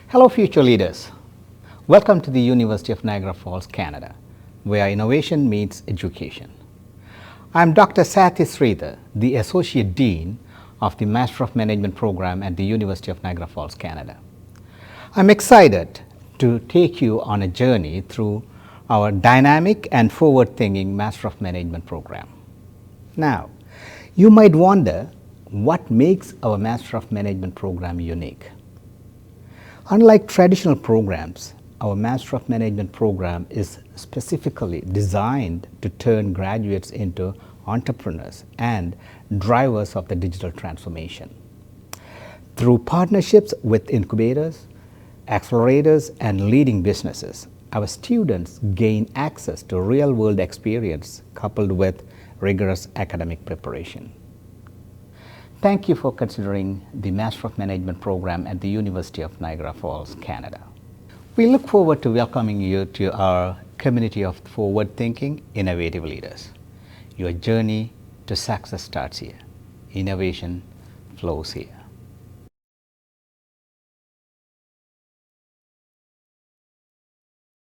Hello future leaders. Welcome to the University of Niagara Falls, Canada, where innovation meets education. I am Dr. Sathy Srithar, the Associate Dean of the Master of Management program at the University of Niagara Falls, Canada. I'm excited to take you on a journey through our dynamic and forward-thinking Master of Management program. Now, you might wonder what makes our Master of Management program unique. Unlike traditional programs, our Master of Management program is specifically designed to turn graduates into entrepreneurs and drivers of the digital transformation. Through partnerships with incubators, accelerators, and leading businesses, our students gain access to real-world experience coupled with rigorous academic preparation. Thank you for considering the Master of Management program at the University of Niagara Falls, Canada. We look forward to welcoming you to our community of forward-thinking, innovative leaders. Your journey to success starts here. Innovation flows here.